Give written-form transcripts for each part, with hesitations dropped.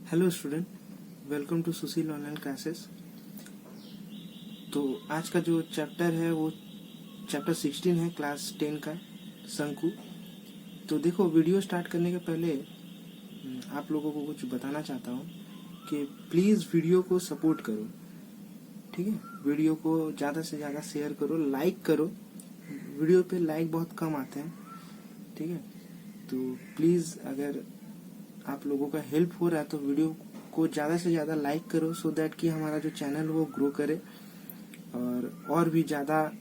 Hello student, welcome to Sushil online classes. तो आज का जो चैप्टर है वो चैप्टर 16 है, क्लास 10 का शंकु। तो देखो, वीडियो स्टार्ट करने के पहले आप लोगों को कुछ बताना चाहता हूँ कि प्लीज़ वीडियो को सपोर्ट करो, ठीक है। वीडियो को ज़्यादा से ज़्यादा शेयर करो, लाइक करो। वीडियो पे लाइक बहुत कम आते हैं, ठीक है। तो प्लीज़ अगर आप लोगों का हेल्प हो रहा है तो वीडियो को ज़्यादा से ज़्यादा लाइक करो, सो दैट कि हमारा जो चैनल वो ग्रो करे और भी ज़्यादा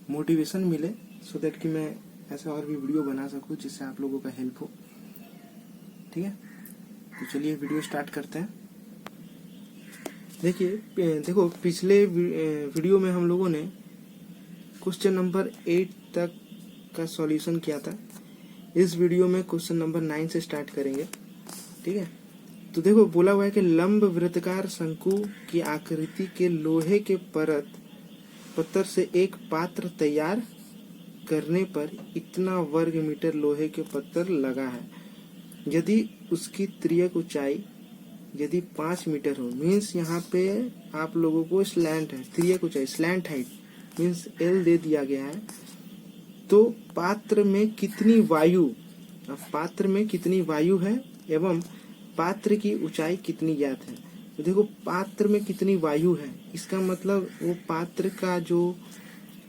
मोटिवेशन मिले, सो दैट कि मैं ऐसा और भी वीडियो बना सकूं जिससे आप लोगों का हेल्प हो, ठीक है। तो चलिए वीडियो स्टार्ट करते हैं। देखो, पिछले वीडियो में हम लोगों ने क्वेश्चन नंबर 8 तक का सॉल्यूशन किया था। इस वीडियो में क्वेश्चन नंबर 9 से स्टार्ट करेंगे, ठीक है। तो देखो, बोला हुआ है कि लंब वृत्ताकार शंकु की आकृति के लोहे के पत्थर से एक पात्र तैयार करने पर इतना वर्ग मीटर लोहे के पत्थर लगा है। यदि उसकी तिर्यक ऊंचाई यदि 5 मीटर हो, मीन्स यहाँ पे आप लोगों को स्लैंट है, तिर्यक ऊंचाई स्लैंट हाइट मीन्स एल दे दिया गया है। तो पात्र में कितनी वायु है एवं पात्र की ऊंचाई कितनी ज्ञात है। तो देखो, पात्र में कितनी वायु है, इसका मतलब वो पात्र का जो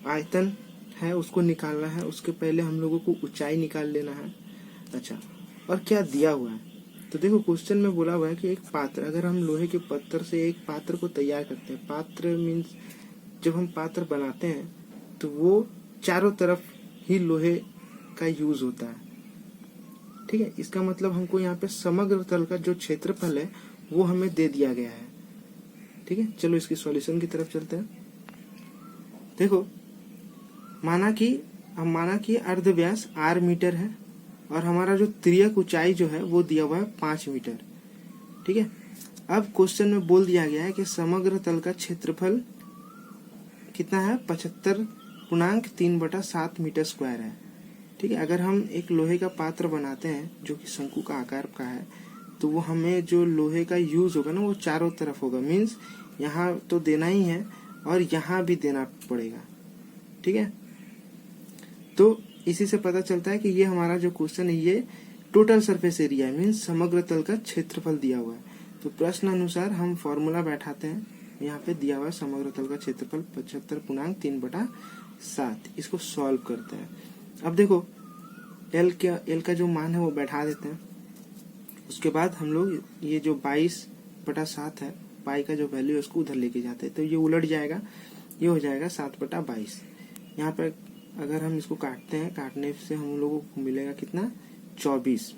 आयतन है उसको निकालना है। उसके पहले हम लोगों को ऊंचाई निकाल लेना है। अच्छा, और क्या दिया हुआ है। तो देखो, क्वेश्चन में बोला हुआ है कि एक पात्र, अगर हम लोहे के पत्थर से एक पात्र को तैयार करते हैं, पात्र मीन्स जब हम पात्र बनाते हैं तो वो चारों तरफ ही लोहे का यूज होता है, ठीक है। इसका मतलब हमको यहाँ पे समग्र तल का जो क्षेत्रफल है वो हमें दे दिया गया है, ठीक है। चलो इसकी सॉल्यूशन की तरफ चलते हैं। देखो, माना कि अर्ध व्यास r मीटर है और हमारा जो तिर्यक ऊंचाई जो है वो दिया हुआ है 5 मीटर, ठीक है। अब क्वेश्चन में बोल दिया गया है कि समग्र तल का क्षेत्रफल कितना है, 75.3/7 मीटर स्क्वायर है, ठीक है। अगर हम एक लोहे का पात्र बनाते हैं जो कि शंकु का आकार का है, तो वो हमें जो लोहे का यूज होगा ना वो चारों तरफ होगा, मीन्स यहाँ तो देना ही है और यहाँ भी देना पड़ेगा, ठीक है। तो इसी से पता चलता है कि ये हमारा जो क्वेश्चन है ये टोटल सरफेस एरिया है, मीन्स समग्र तल का क्षेत्रफल दिया हुआ है। तो प्रश्न अनुसार हम फॉर्मूला बैठाते हैं। यहाँ पे दिया हुआ है समग्र तल का क्षेत्रफल 75.3/7। इसको सॉल्व करते हैं। अब देखो, एल का जो मान है वो बैठा देते हैं। उसके बाद हम लोग ये जो 22/7 है, पाई का जो वैल्यू है उसको उधर लेके जाते हैं, तो ये उलट जाएगा, ये हो जाएगा 7/22। यहाँ पे अगर हम इसको काटते हैं, काटने से हम लोगों को मिलेगा कितना, 24।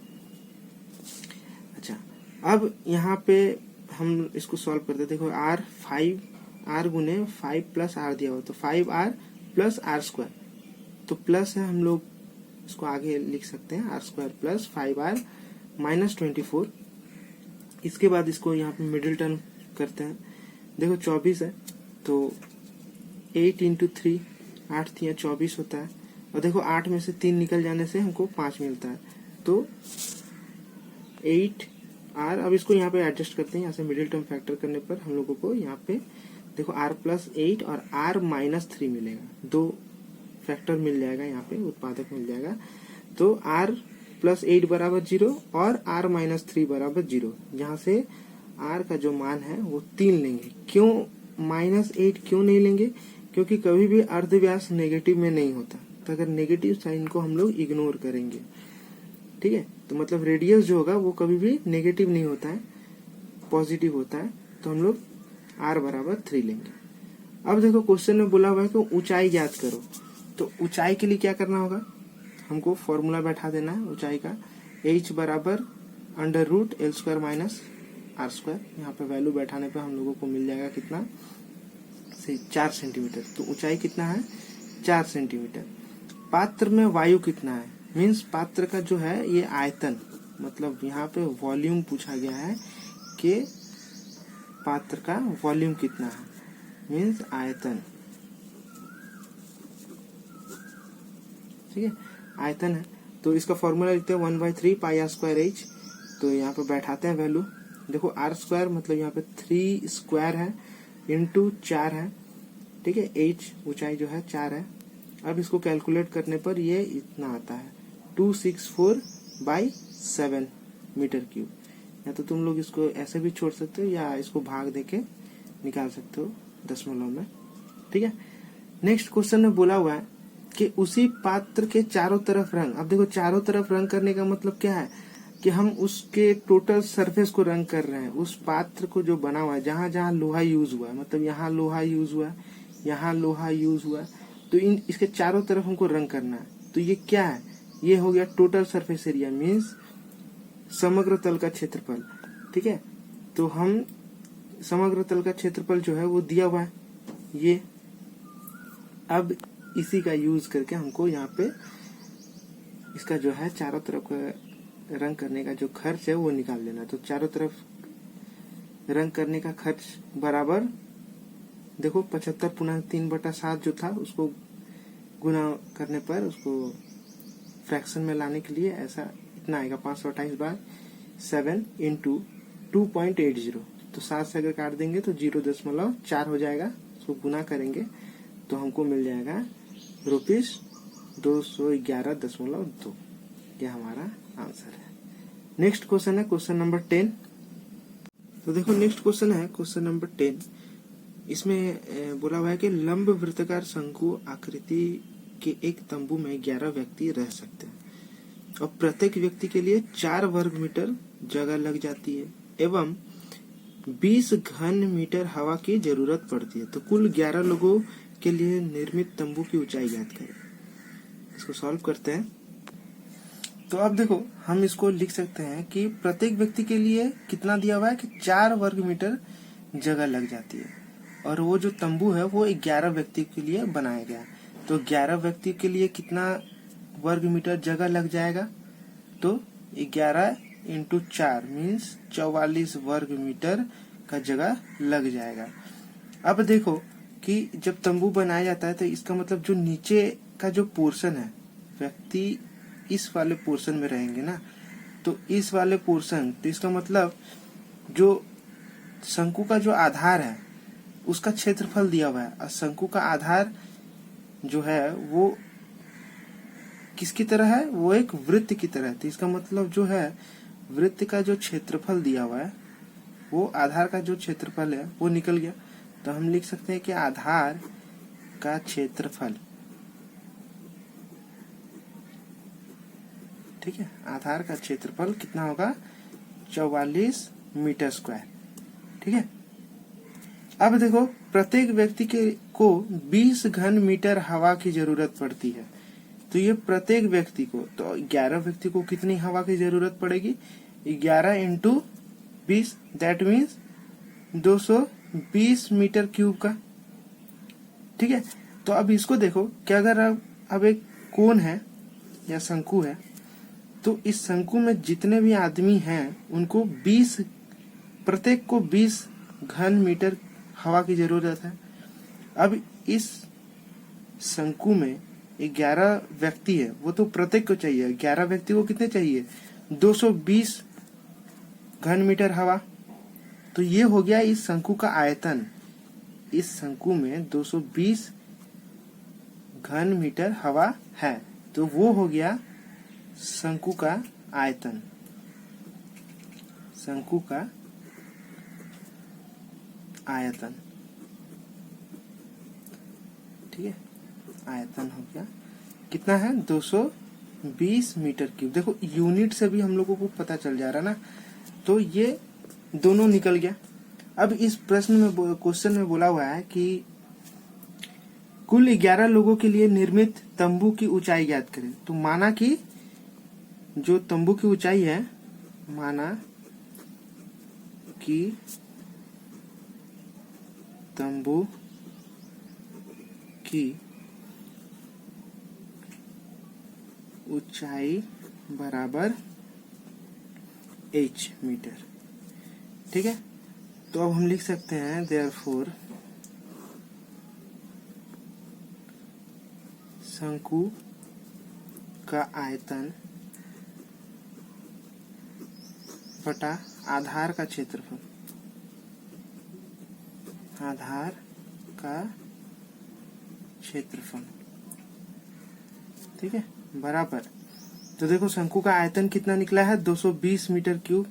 अच्छा, अब यहाँ पे हम इसको सॉल्व करते हैं। देखो, r गुने 5 प्लस r दिया हुआ, तो 5r प्लस r², तो प्लस है, हम लोग इसको आगे लिख सकते हैं r² प्लस 5r माइनस 24। इसके बाद इसको यहाँ पे मिडिल टर्म करते हैं। देखो, 24 है तो 8 × 3, 8 × 24 होता है। और देखो, 8 में से 3 निकल जाने से हमको 5 मिलता है, तो 8r। अब इसको यहाँ पे एडजस्ट करते हैं, यहाँ से मिडिल टर्म फैक्टर करने पर हम लोगों को यहाँ पे देखो r प्लस 8 और r माइनस 3 मिलेगा। 2 फैक्टर मिल जाएगा, यहाँ पे उत्पादक मिल जाएगा। तो r प्लस 8 बराबर 0 और r माइनस 3 बराबर 0। यहाँ से r का जो मान है वो 3 लेंगे। क्यों -8 क्यों नहीं लेंगे, क्योंकि कभी भी अर्धव्यास नेगेटिव में नहीं होता, तो अगर नेगेटिव साइन को हम लोग इग्नोर करेंगे, ठीक है। तो मतलब रेडियस जो होगा वो कभी भी नेगेटिव नहीं होता है, पॉजिटिव होता है, तो हम लोग r बराबर 3 लेंगे। अब देखो, क्वेश्चन में बोला हुआ है कि ऊंचाई ज्ञात करो। तो ऊंचाई के लिए क्या करना होगा, हमको फॉर्मूला बैठा देना है ऊंचाई का, h बराबर √L² माइनस r²। यहाँ पे वैल्यू बैठाने पे हम लोगों को मिल जाएगा कितना, 4 सेंटीमीटर। तो ऊंचाई कितना है, 4 सेंटीमीटर। पात्र में वायु कितना है, मीन्स पात्र का जो है ये आयतन, मतलब यहाँ पे वॉल्यूम पूछा गया है कि पात्र का वॉल्यूम कितना है, मीन्स आयतन, ठीक है, आयतन है। तो इसका फॉर्मूला लिखते हैं 1/3 πr² h। तो यहाँ पे बैठाते हैं वैल्यू। देखो आर स्क्वायर मतलब यहाँ पे 3 स्क्वायर है इंटू 4 है, ठीक है। एच ऊंचाई जो है 4 है। अब इसको कैलकुलेट करने पर ये इतना आता है 264/7 मीटर क्यूब। या तो तुम लोग इसको ऐसे भी छोड़ सकते हो या इसको भाग देके निकाल सकते हो दशमलव में, ठीक है। नेक्स्ट क्वेश्चन में बोला हुआ है कि उसी पात्र के चारों तरफ रंग। अब देखो चारों तरफ रंग करने का मतलब क्या है कि हम उसके टोटल सरफेस को रंग कर रहे हैं, उस पात्र को जो बना हुआ है, जहां जहां लोहा यूज हुआ है, मतलब यहाँ लोहा यूज हुआ है, यहाँ लोहा यूज हुआ है, तो इन इसके चारों तरफ हमको रंग करना है। तो ये क्या है, ये हो गया टोटल सरफेस एरिया, मीन्स समग्र तल का क्षेत्रफल, ठीक है। तो हम समग्र तल का क्षेत्रफल जो है वो दिया हुआ है ये। अब इसी का यूज करके हमको यहाँ पे इसका जो है चारों तरफ का रंग करने का जो खर्च है वो निकाल लेना। तो चारों तरफ रंग करने का खर्च बराबर, देखो 75/3/7 जो था उसको गुना करने पर उसको फ्रैक्शन में लाने के लिए ऐसा इतना आएगा 528/7 इंटू 2.80। तो 7 से अगर काट देंगे तो 0.4 हो जाएगा। उसको गुना करेंगे तो हमको मिल जाएगा ₹211.2। यह हमारा आंसर है। नेक्स्ट क्वेश्चन है क्वेश्चन नंबर 10। तो देखो नेक्स्ट क्वेश्चन है क्वेश्चन नंबर 10। इसमें बोला हुआ है कि लंब वृत्ताकार शंकु आकृति के एक तंबू में 11 व्यक्ति रह सकते हैं और प्रत्येक व्यक्ति के लिए 4 वर्ग मीटर जगह लग जाती है एवं 20 घन मीटर हवा की जरूरत पड़ती है। तो कुल 11 लोगों के लिए निर्मित तंबू की ऊंचाई ज्ञात करें। इसको सॉल्व करते हैं। तो अब देखो हम इसको लिख सकते हैं कि प्रत्येक व्यक्ति के लिए कितना दिया हुआ है कि 4 वर्ग मीटर जगह लग जाती है और वो जो तंबू है वो 11 व्यक्ति के लिए बनाया गया। तो 11 व्यक्ति के लिए कितना वर्ग मीटर जगह लग जाएगा, तो 11 इंटू 4 मीन्स 44 वर्ग मीटर का जगह लग जाएगा। अब देखो कि जब तंबू बनाया जाता है तो इसका मतलब जो नीचे का जो पोर्शन है, व्यक्ति इस वाले पोर्शन में रहेंगे ना, तो इस वाले पोर्शन, तो इसका मतलब जो शंकु का जो आधार है उसका क्षेत्रफल दिया हुआ है और शंकु का आधार जो है वो किसकी तरह है, वो एक वृत्त की तरह है। तो इसका मतलब जो है वृत्त का जो क्षेत्रफल दिया हुआ है वो आधार का जो क्षेत्रफल है वो निकल गया। तो हम लिख सकते हैं कि आधार का क्षेत्रफल, ठीक है, आधार का क्षेत्रफल कितना होगा 44 मीटर स्क्वायर, ठीक है। अब देखो प्रत्येक व्यक्ति को 20 घन मीटर हवा की जरूरत पड़ती है। तो ये प्रत्येक व्यक्ति को, तो 11 व्यक्ति को कितनी हवा की जरूरत पड़ेगी, 11 into 20 that means 220 metre cube का, ठीक है। तो अब इसको देखो कि अगर अब एक कोण है या शंकु है तो इस शंकु में जितने भी आदमी हैं उनको 20, प्रत्येक को 20 घन मीटर हवा की जरूरत है। अब इस शंकु में 11 व्यक्ति है, वो तो प्रत्येक को चाहिए, 11 व्यक्ति को कितने चाहिए 220 घन मीटर हवा। तो ये हो गया इस शंकु का आयतन। इस शंकु में 220 घन मीटर हवा है, तो वो हो गया शंकु का आयतन। शंकु का आयतन, ठीक है, आयतन हो गया कितना है 220 मीटर क्यूब। देखो यूनिट से भी हम लोगों को पता चल जा रहा ना, तो ये दोनों निकल गया। अब इस प्रश्न में क्वेश्चन में बोला हुआ है कि कुल 11 लोगों के लिए निर्मित तंबू की ऊंचाई ज्ञात करें। तो माना कि जो तंबू की ऊंचाई है, माना कि तंबू की ऊंचाई बराबर h मीटर, ठीक है। तो अब हम लिख सकते हैं देयरफॉर शंकु का आयतन बटा आधार का क्षेत्रफल, आधार का क्षेत्रफल, ठीक है, बराबर। तो देखो शंकु का आयतन कितना निकला है 220 मीटर क्यूब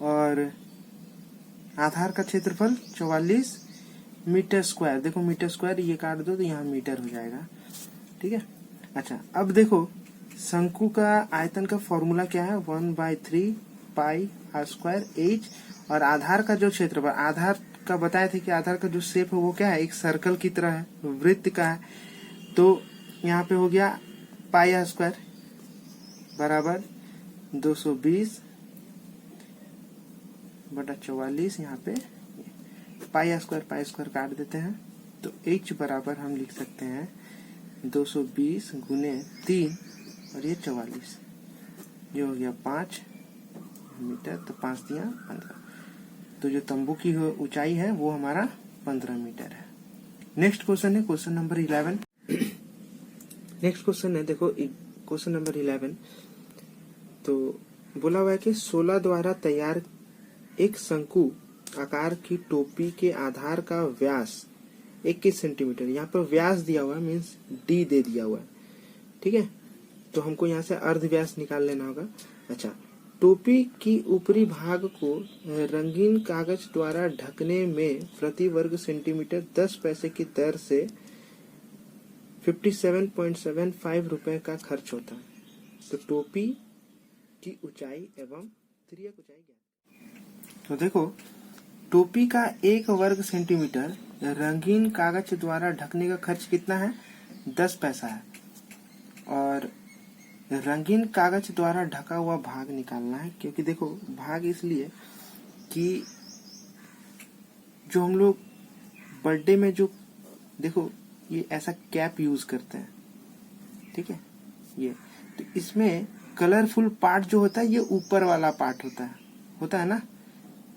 और आधार का क्षेत्रफल 44 मीटर स्क्वायर। देखो मीटर स्क्वायर ये काट दो तो यहाँ मीटर हो जाएगा, ठीक है। अच्छा अब देखो शंकु का आयतन का फॉर्मूला क्या है, 1/3 पाई आर स्क्वायर एच, और आधार का जो क्षेत्रफल, आधार का बताए थे कि आधार का जो शेप है वो क्या है, एक सर्कल की तरह है, वृत्त का है। तो यहाँ पे हो गया पाई आर स्क्वायर बराबर 220 बटा 44, यहाँ पे पाई स्क्वायर काट देते हैं तो h बराबर हम लिख सकते हैं 220 गुने 3 और ये 44, ये हो गया 5 मीटर, तो 5 दिया 15। तो जो तंबू की ऊंचाई है वो हमारा 15 मीटर है। नेक्स्ट क्वेश्चन है क्वेश्चन नंबर 11। नेक्स्ट क्वेश्चन है देखो क्वेश्चन नंबर 11। तो बोला हुआ है कि 16 द्वारा तैयार एक शंकु आकार की टोपी के आधार का व्यास 21 सेंटीमीटर, यहाँ पर व्यास दिया हुआ है मीन्स डी दे दिया हुआ है, ठीक है। तो हमको यहाँ से अर्ध व्यास निकाल लेना होगा। अच्छा, टोपी की ऊपरी भाग को रंगीन कागज द्वारा ढकने में प्रति वर्ग सेंटीमीटर 10 पैसे की दर से 57.75 रुपए का खर्च होता है। तो टोपी की ऊंचाई एवं तिर्यक ऊंचाई क्या। तो देखो टोपी का 1 वर्ग सेंटीमीटर रंगीन कागज द्वारा ढकने का खर्च कितना है, 10 पैसा है। और रंगीन कागज द्वारा ढका हुआ भाग निकालना है, क्योंकि देखो भाग इसलिए कि जो हम लोग बर्थडे में जो देखो ये ऐसा कैप यूज करते हैं, ठीक है, ये तो इसमें कलरफुल पार्ट जो होता है ये ऊपर वाला पार्ट होता है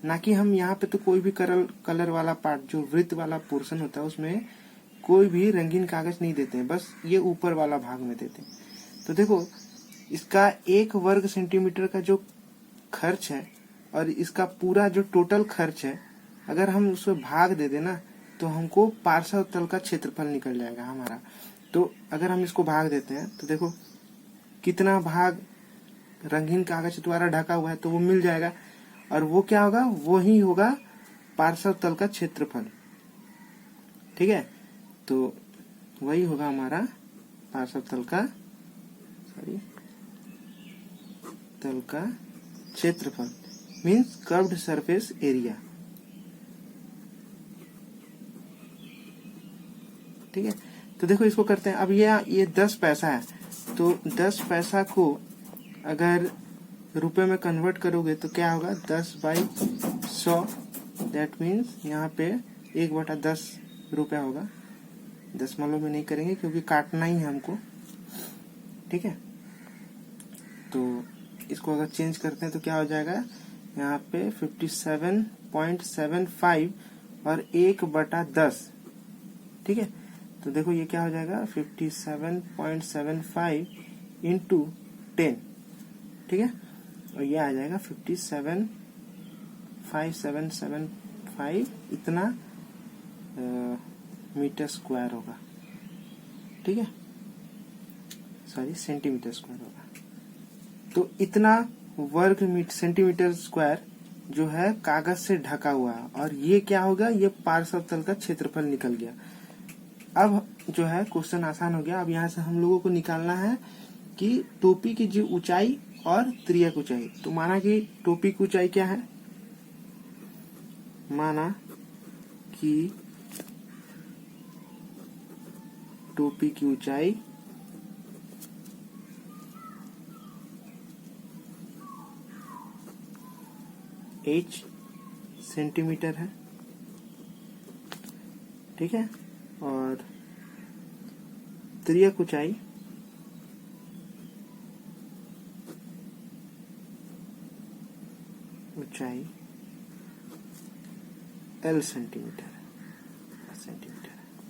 ना कि हम यहाँ पे तो कोई भी कलर वाला पार्ट जो वृत्त वाला पोर्शन होता है उसमें कोई भी रंगीन कागज नहीं देते हैं, बस ये ऊपर वाला भाग में देते हैं। तो देखो इसका 1 वर्ग सेंटीमीटर का जो खर्च है और इसका पूरा जो टोटल खर्च है, अगर हम उसमें भाग दे देना तो हमको पार्श्व तल का क्षेत्रफल निकल जाएगा हमारा। तो अगर हम इसको भाग देते हैं तो देखो कितना भाग रंगीन कागज द्वारा ढका हुआ है तो वो मिल जाएगा, और वो क्या होगा, वो ही होगा पार्श्व तल का क्षेत्रफल, ठीक है। तो वही होगा हमारा पार्श्व तल का क्षेत्रफल मीन्स कर्व्ड सरफेस एरिया, ठीक है। तो देखो इसको करते हैं। अब ये 10 पैसा है, तो 10 पैसा को अगर रुपए में कन्वर्ट करोगे तो क्या होगा, 10/100, दैट मीन्स यहाँ पे 1/10 रुपया होगा। दशमलव में नहीं करेंगे क्योंकि काटना ही है हमको, ठीक है। तो इसको अगर चेंज करते हैं तो क्या हो जाएगा, यहाँ पे 57.75 और 1/10, ठीक है। तो देखो ये क्या हो जाएगा 57.75 इंटू 10, ठीक है, और ये आ जाएगा 57.5775 इतना मीटर स्क्वायर होगा, ठीक है, सॉरी सेंटीमीटर स्क्वायर होगा। तो इतना वर्ग सेंटीमीटर स्क्वायर जो है कागज से ढका हुआ है, और ये क्या होगा, ये पार्श्व तल का क्षेत्रफल निकल गया। अब जो है क्वेश्चन आसान हो गया। अब यहाँ से हम लोगों को निकालना है कि टोपी की जो ऊंचाई और तिर्यक ऊंचाई। तो माना कि टोपी की ऊंचाई क्या है, माना कि टोपी की ऊंचाई h सेंटीमीटर है, ठीक है, और तिर्यक ऊंचाई L सेंटीमीटर,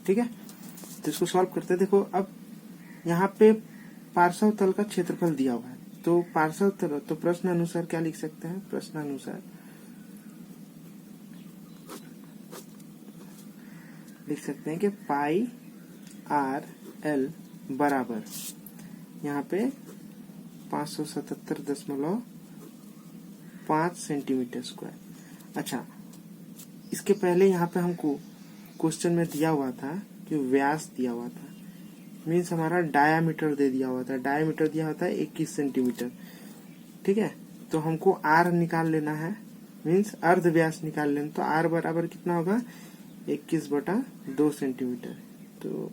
ठीक है। तो इसको सॉल्व करते हैं। देखो अब यहाँ पे पार्श्व तल का क्षेत्रफल दिया हुआ है, तो पार्सल तो प्रश्न अनुसार क्या लिख सकते हैं? प्रश्न अनुसार लिख सकते हैं कि पाई आर एल बराबर यहाँ पे 577.5 सेंटीमीटर स्क्वायर। अच्छा, इसके पहले यहाँ पे हमको क्वेश्चन में दिया हुआ था कि व्यास दिया हुआ था, मीन्स हमारा डायामीटर दे दिया हुआ था। डायामीटर दिया होता है 21 सेंटीमीटर। ठीक है, तो हमको आर निकाल लेना है, मीन्स अर्ध व्यास निकाल लेना। तो आर बराबर कितना होगा? 21/2 सेंटीमीटर। तो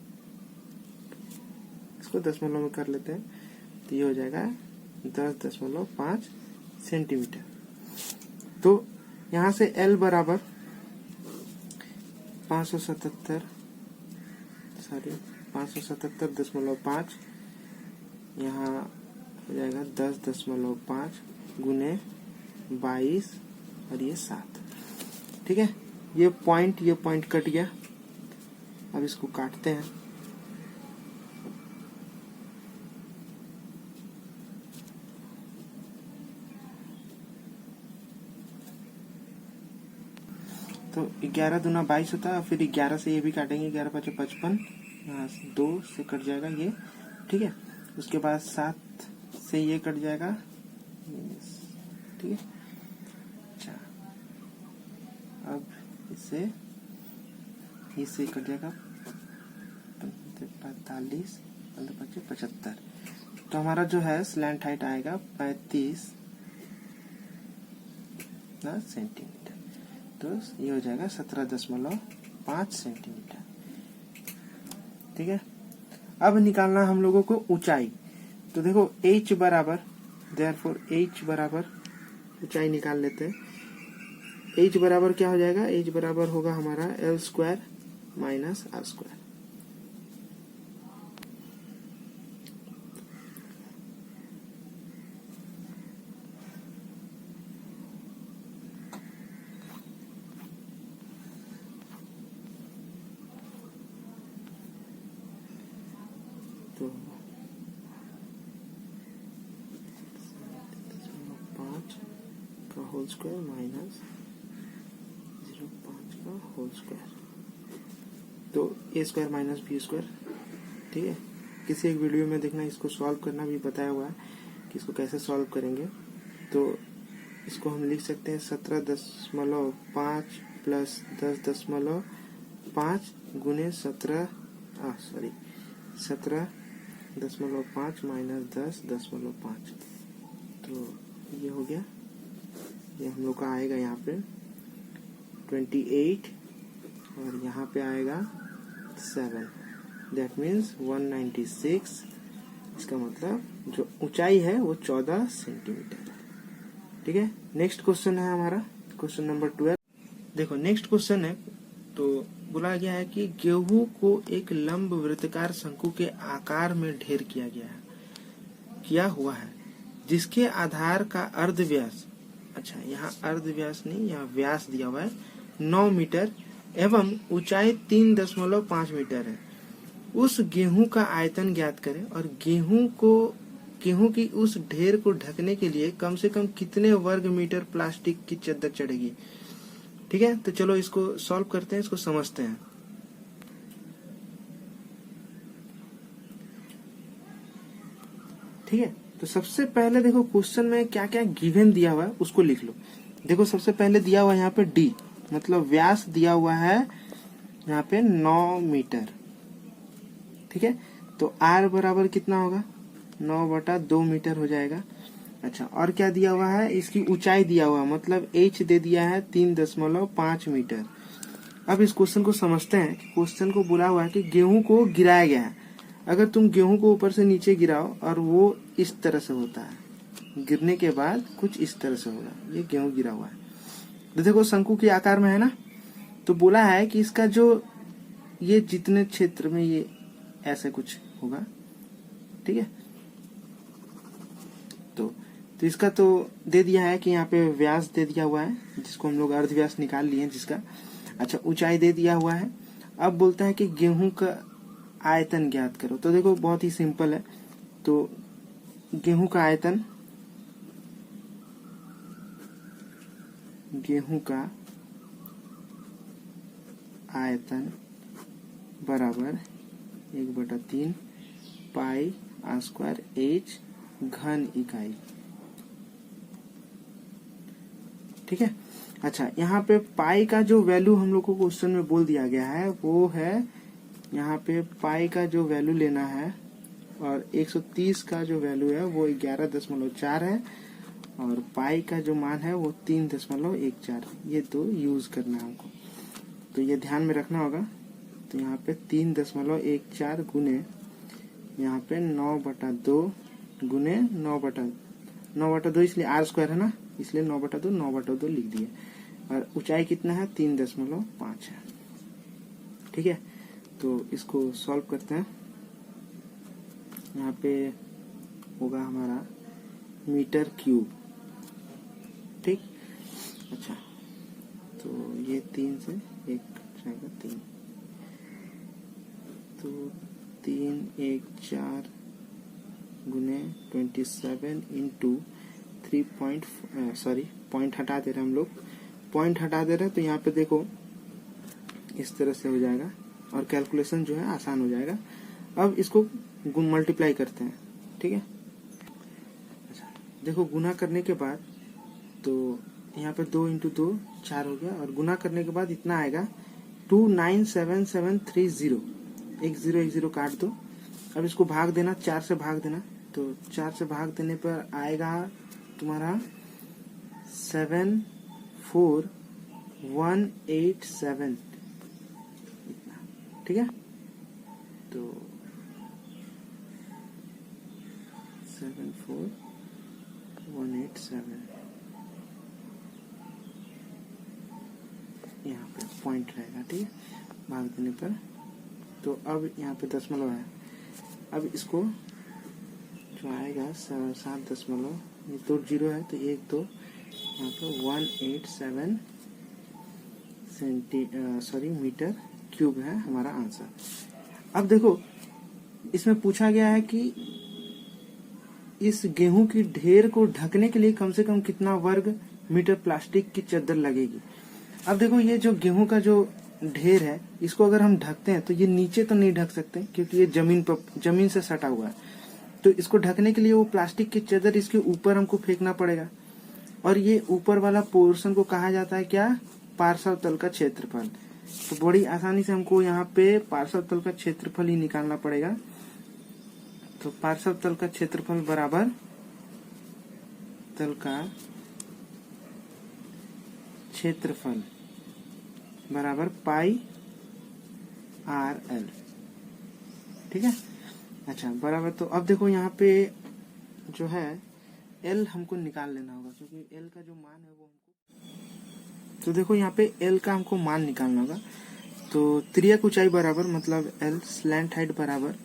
इसको दशमलव में कर लेते हैं, तो ये हो जाएगा 10.5 सेंटीमीटर। तो यहाँ से L बराबर 577.5 यहाँ हो जाएगा 10.5 गुने 22 और ये 7। ठीक है, ये पॉइंट कट गया। अब इसको काटते हैं। तो 11 दूना 22 होता है, फिर 11 से ये भी काटेंगे, 11 × 5 = 55, यहाँ 2 से कट जाएगा ये। ठीक है, उसके बाद 7 से ये कट जाएगा। ठीक है, अच्छा, अब इससे कट जाएगा 45, 15 × 5 = 75। तो हमारा जो है स्लैंट हाइट आएगा 35 सेंटीमीटर। तो ये हो जाएगा 17.5 सेंटीमीटर। ठीक है, अब निकालना हम लोगों को ऊंचाई। तो देखो h बराबर, देयरफॉर h बराबर ऊंचाई निकाल लेते हैं। h बराबर क्या हो जाएगा? h बराबर होगा हमारा L² - R²। तो 5 का होल स्क्वायर माइनस 0.5 का होल स्क्वायर, तो a² - b²। ठीक है, किसी एक वीडियो में देखना, इसको सॉल्व करना भी बताया हुआ है कि इसको कैसे सॉल्व करेंगे। तो इसको हम लिख सकते हैं 17.5 प्लस 10.5 गुने 17.5 माइनस 10.5। तो ये हो गया, ये हम लोग का आएगा यहाँ पे 28 और यहाँ पे आएगा 7, दैट मीन्स 196। इसका मतलब जो ऊंचाई है वो 14 सेंटीमीटर है। ठीक है, नेक्स्ट क्वेश्चन है हमारा क्वेश्चन नंबर 12। देखो नेक्स्ट क्वेश्चन है, तो बोला गया है कि गेहूं को एक लंब वृत्ताकार शंकु के आकार में ढेर किया हुआ है, जिसके आधार का अर्ध व्यास, अच्छा यहाँ अर्ध व्यास नहीं, यहाँ व्यास दिया हुआ है 9 मीटर एवं ऊंचाई 3.5 मीटर है। उस गेहूं का आयतन ज्ञात करें और गेहूं की उस ढेर को ढकने के लिए कम से कम कितने वर्ग मीटर प्लास्टिक की चद्दर चढ़ेगी। ठीक है, तो चलो इसको सॉल्व करते हैं, इसको समझते हैं। ठीक है, तो सबसे पहले देखो क्वेश्चन में क्या क्या गिवन दिया हुआ है उसको लिख लो। देखो सबसे पहले दिया हुआ है यहाँ पे d, मतलब व्यास दिया हुआ है यहाँ पे 9 मीटर। ठीक है, तो r बराबर कितना होगा? 9/2 मीटर हो जाएगा। अच्छा, और क्या दिया हुआ है? इसकी ऊंचाई दिया हुआ है, मतलब h दे दिया है 3.5 मीटर। अब इस क्वेश्चन को समझते हैं। क्वेश्चन को बोला हुआ है कि गेहूं को गिराया गया है। अगर तुम गेहूं को ऊपर से नीचे गिराओ और वो इस तरह से होता है, गिरने के बाद कुछ इस तरह से होगा, ये गेहूं गिरा हुआ है। तो देखो शंकु के आकार में है ना, तो बोला है कि इसका जो ये जितने क्षेत्र में ये ऐसे कुछ होगा। ठीक है, तो इसका तो दे दिया है कि यहाँ पे व्यास दे दिया हुआ है, जिसको हम लोग अर्ध व्यास निकाल लिए जिसका। अच्छा, ऊंचाई दे दिया हुआ है। अब बोलता है कि गेहूं का आयतन ज्ञात करो। तो देखो बहुत ही सिंपल है। तो गेहूं का आयतन गेहूं का आयतन बराबर 1/3 पाई आर स्क्वायर एच घन इकाई। ठीक है। अच्छा, यहाँ पे पाई का जो वैल्यू हम लोग को क्वेश्चन में बोल दिया गया है वो है, यहाँ पे पाई का जो वैल्यू लेना है और 130 का जो वैल्यू है वो 11.4 है और पाई का जो मान है वो 3.14। ये दो यूज करना है हमको, तो ये ध्यान में रखना होगा। तो यहाँ पे 3.14 गुने यहाँ पे 9/2 गुने 9/2 इसलिए आर स्क्वायर है ना, इसलिए 9/2 लिख दिए और ऊंचाई कितना है 3.5 है। ठीक है, तो इसको सॉल्व करते हैं। यहाँ पे होगा हमारा मीटर क्यूब। ठीक, अच्छा, तो ये 3 से 1 जाएगा 3, तो 3 1 4 गुने 27 इंटू 3 पॉइंट हटा दे रहे हैं हम लोग, पॉइंट हटा दे रहे हैं, तो यहाँ पे देखो इस तरह से हो जाएगा और कैलकुलेशन जो है आसान हो जाएगा। अब इसको मल्टीप्लाई करते हैं। ठीक है, अच्छा, देखो गुना करने के बाद तो यहाँ पे 2 × 2 4 हो गया और गुना करने के बाद इतना आएगा 297730। 1 0 काट दो। अब इसको भाग देना, 4 से भाग देना, तो 4 से भाग देने पर आएगा तुम्हारा 74187 इतना। ठीक है, तो 74187 यहाँ पे पॉइंट रहेगा। ठीक है, भाग देने पर तो अब यहाँ पे दशमलव है। अब इसको जो आएगा 7 ये 2 0 है तो 1 2 यहाँ पे 187 मीटर क्यूब है हमारा आंसर। अब देखो इसमें पूछा गया है कि इस गेहूं की ढेर को ढकने के लिए कम से कम कितना वर्ग मीटर प्लास्टिक की चादर लगेगी। अब देखो ये जो गेहूं का जो ढेर है इसको अगर हम ढकते हैं तो ये नीचे तो नहीं ढक सकते क्योंकि ये जमीन से सटा हुआ है, तो इसको ढकने के लिए वो प्लास्टिक की चादर इसके ऊपर हमको फेंकना पड़ेगा और ये ऊपर वाला पोर्शन को कहा जाता है क्या, पार्श्व तल का क्षेत्रफल। तो बड़ी आसानी से हमको यहाँ पे पार्श्व तल का क्षेत्रफल ही निकालना पड़ेगा। तो पार्श्व तल का क्षेत्रफल बराबर तल का क्षेत्रफल बराबर पाई आर एल। ठीक है, अच्छा बराबर। तो अब देखो यहाँ पे जो है एल हमको निकाल लेना होगा क्योंकि एल का जो मान है वो हमको, तो देखो यहाँ पे एल का हमको मान निकालना होगा। तो त्रियक ऊंचाई बराबर मतलब एल स्लैंट हाइट बराबर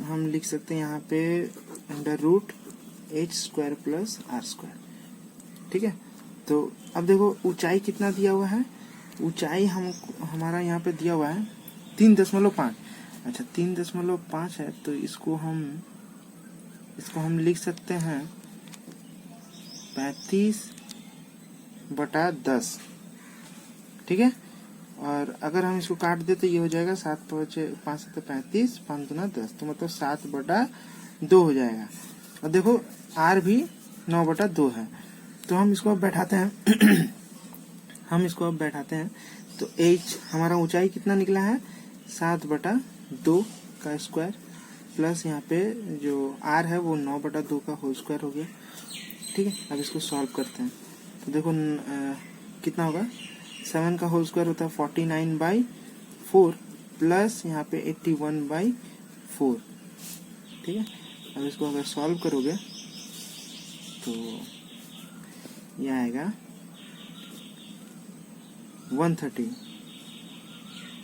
हम लिख सकते हैं यहाँ पे √h² + r²। ठीक है, तो अब देखो ऊंचाई कितना दिया हुआ है, ऊंचाई हमारा यहाँ पे दिया हुआ है 3.5। अच्छा 3.5 है तो इसको हम लिख सकते हैं 35/10। ठीक है, और अगर हम इसको काट दे तो ये हो जाएगा 7 5 7 35 5 दूना 10, तो मतलब 7/2 हो जाएगा। और देखो r भी 9/2 है, तो हम इसको अब बैठाते हैं तो h हमारा ऊंचाई कितना निकला है 7/2 का स्क्वायर प्लस यहाँ पे जो r है वो 9/2 का होल स्क्वायर हो गया। ठीक है, अब इसको सॉल्व करते हैं तो देखो कितना होगा, 7 का होल स्क्वायर होता है 49/4 प्लस यहाँ पे 81/4। ठीक है, अब इसको अगर सॉल्व करोगे तो ये आएगा 130।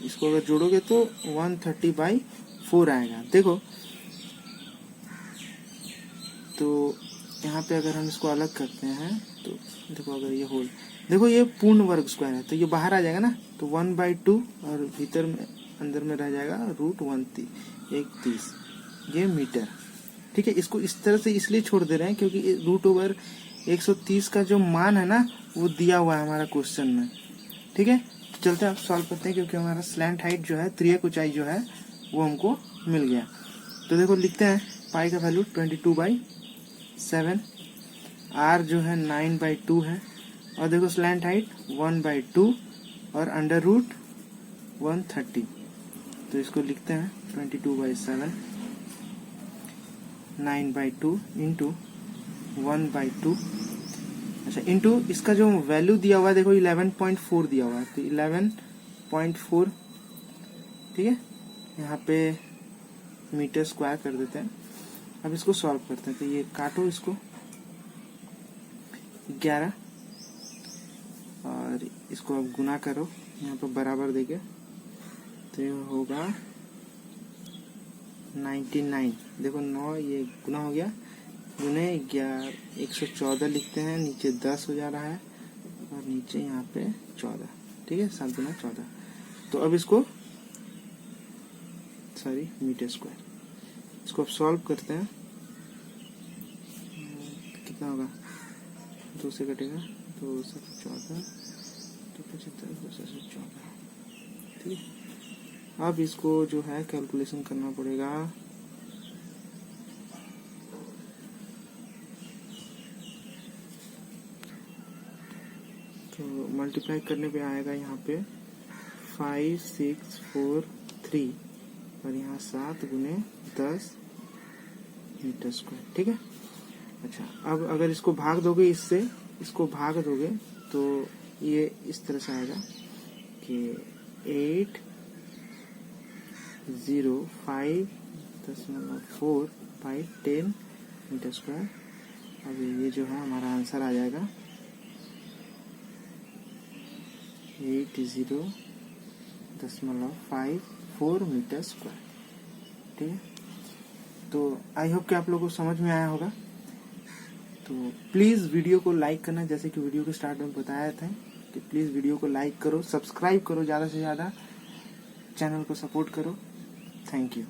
इसको अगर जोड़ोगे तो 130/4 आएगा। देखो तो यहाँ पे अगर हम इसको अलग करते हैं तो देखो अगर ये होल, देखो ये पूर्ण वर्ग स्क्वायर है तो ये बाहर आ जाएगा ना, तो 1/2 और भीतर में अंदर में रह जाएगा √130 ये मीटर। ठीक है, इसको इस तरह से इसलिए छोड़ दे रहे हैं क्योंकि √130 का जो मान है ना वो दिया हुआ है हमारा क्वेश्चन में। ठीक है, तो चलते हैं आप सॉल्व करते हैं, क्योंकि हमारा स्लैंट हाइट जो है, त्रियक ऊंचाई जो है वो हमको मिल गया। तो देखो लिखते हैं पाई का वैल्यू 22/7, आर जो है 9/2 है, और देखो स्लैंट हाइट 1/2 और अंडर रूट 130। तो इसको लिखते हैं 22/7 9/2 इंटू 1/2, अच्छा इंटू इसका जो वैल्यू दिया हुआ है देखो 11.4 दिया हुआ है, तो 11.4, ठीक है, यहाँ पे मीटर स्क्वायर कर देते हैं। अब इसको सॉल्व करते हैं, तो ये काटो इसको 11 और इसको अब गुना करो यहाँ पे बराबर देके, तो ये होगा 99। देखो 9 ये गुना हो गया, गुने 114 लिखते हैं, नीचे 10 हो जा रहा है और नीचे यहाँ पे 14, ठीक है, 7 गुना 14। तो अब इसको मीटर स्क्वायर, इसको अब सॉल्व करते हैं, कितना होगा, 2 से कटेगा, 2 से 14, तो 75, 2 से 14, ठीक है। अब इसको जो है कैलकुलेशन करना पड़ेगा, तो मल्टीप्लाई करने पे आएगा यहाँ पे 5643 और यहाँ 7 गुने 10 मीटर स्क्वायर, ठीक है। अच्छा, अब अगर इसको भाग दोगे, इसको भाग दोगे तो ये इस तरह से आएगा कि 805.4/10 मीटर स्क्वायर। अब ये जो है हमारा आंसर आ जाएगा 80.54 मीटर स्क्वायर, ठीक है। तो आई होप कि आप लोगों को समझ में आया होगा। तो प्लीज़ वीडियो को लाइक करना, जैसे कि वीडियो के स्टार्ट में बताया था कि प्लीज़ वीडियो को लाइक करो, सब्सक्राइब करो, ज़्यादा से ज़्यादा चैनल को सपोर्ट करो। Thank you.